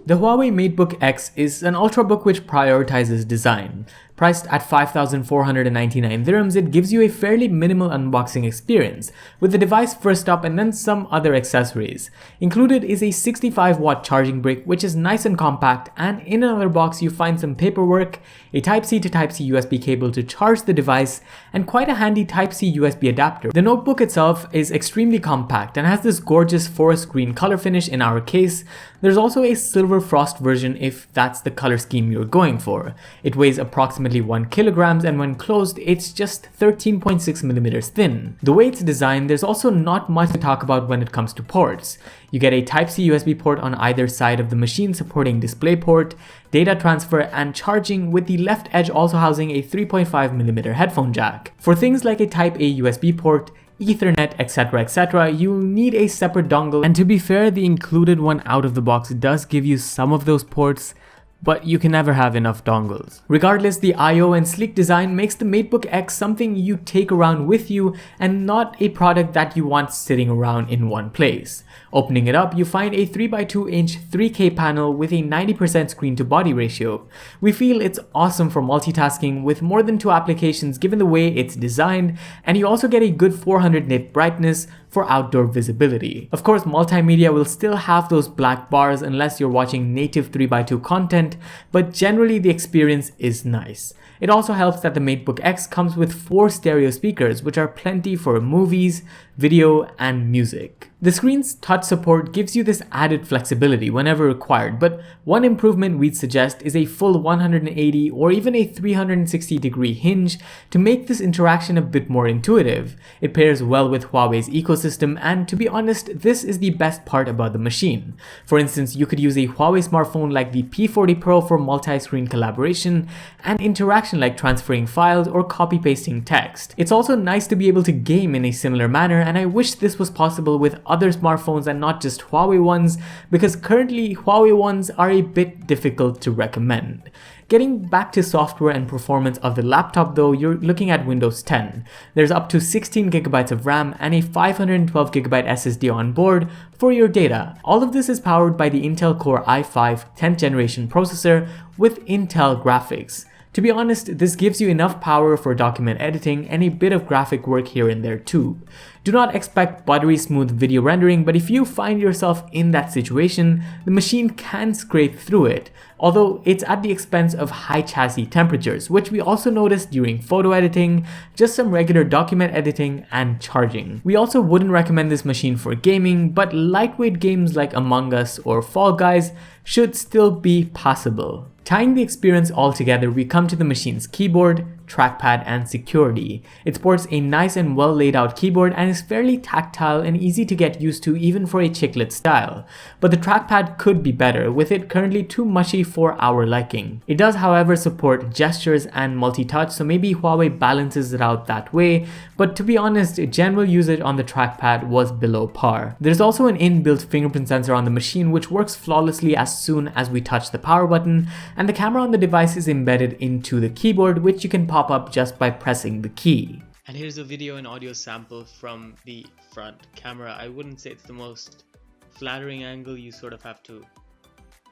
The Huawei MateBook X is an ultrabook which prioritizes design. Priced at 5,499 dirhams, it gives you a fairly minimal unboxing experience, with the device first up and then some other accessories. Included is a 65-watt charging brick which is nice and compact, and in another box you find some paperwork, a Type-C to Type-C USB cable to charge the device, and quite a handy Type-C USB adapter. The notebook itself is extremely compact and has this gorgeous forest green color finish in our case. There's also a silver frost version if that's the color scheme you're going for. It weighs approximately 1 kilogram and when closed it's just 13.6 millimeters thin. The way it's designed, there's also not much to talk about when it comes to ports. You get a Type-C USB port on either side of the machine supporting DisplayPort, data transfer and charging, with the left edge also housing a 3.5mm headphone jack. For things like a Type-A USB port, Ethernet, etc, you'll need a separate dongle, and to be fair, the included one out of the box does give you some of those ports, but you can never have enough dongles. Regardless, the I/O and sleek design makes the MateBook X something you take around with you and not a product that you want sitting around in one place. Opening it up, you find a 3x2-inch 3K panel with a 90% screen to body ratio. We feel it's awesome for multitasking with more than 2 applications given the way it's designed, and you also get a good 400 nit brightness for outdoor visibility. Of course, multimedia will still have those black bars unless you're watching native 3x2 content, but generally the experience is nice. It also helps that the MateBook X comes with 4 stereo speakers, which are plenty for movies, video, and music. The screen's touch support gives you this added flexibility whenever required, but one improvement we'd suggest is a full 180 or even a 360-degree hinge to make this interaction a bit more intuitive. It pairs well with Huawei's ecosystem, and to be honest, this is the best part about the machine. For instance, you could use a Huawei smartphone like the P40 Pro for multi-screen collaboration and interaction like transferring files or copy-pasting text. It's also nice to be able to game in a similar manner, and I wish this was possible with other smartphones and not just Huawei ones, because currently Huawei ones are a bit difficult to recommend. Getting back to software and performance of the laptop though, you're looking at Windows 10. There's up to 16GB of RAM and a 512GB SSD on board for your data. All of this is powered by the Intel Core i5 10th generation processor with Intel graphics. To be honest, this gives you enough power for document editing and a bit of graphic work here and there too. Do not expect buttery smooth video rendering, but if you find yourself in that situation, the machine can scrape through it, although it's at the expense of high chassis temperatures, which we also noticed during photo editing, just some regular document editing, and charging. We also wouldn't recommend this machine for gaming, but lightweight games like Among Us or Fall Guys should still be possible. Tying the experience all together, we come to the machine's keyboard, trackpad, and security. It sports a nice and well laid out keyboard and is fairly tactile and easy to get used to even for a chiclet style. But the trackpad could be better, with it currently too mushy for our liking. It does however support gestures and multi-touch, so maybe Huawei balances it out that way, but to be honest, general usage on the trackpad was below par. There's also an inbuilt fingerprint sensor on the machine which works flawlessly as soon as we touch the power button, and the camera on the device is embedded into the keyboard, which you can pop up just by pressing the key. And here's a video and audio sample from the front camera. I wouldn't say it's the most flattering angle. You sort of have to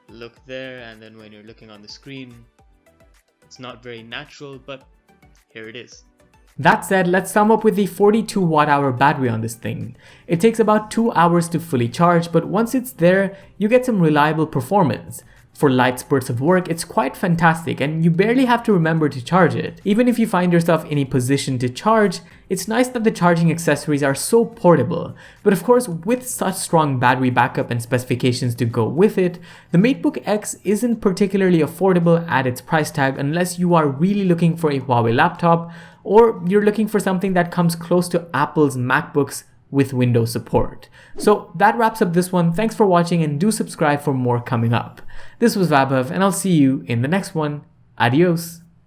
look there, and then when you're looking on the screen, it's not very natural, but here it is. That said, let's sum up with the 42 watt-hour battery on this thing. It takes about 2 hours to fully charge, but once it's there, you get some reliable performance. For light spurts of work, it's quite fantastic and you barely have to remember to charge it. Even if you find yourself in a position to charge, it's nice that the charging accessories are so portable. But of course, with such strong battery backup and specifications to go with it, the MateBook X isn't particularly affordable at its price tag unless you are really looking for a Huawei laptop or you're looking for something that comes close to Apple's MacBooks with Windows support. So that wraps up this one. Thanks for watching and do subscribe for more coming up. This was Vaibhav and I'll see you in the next one. Adios.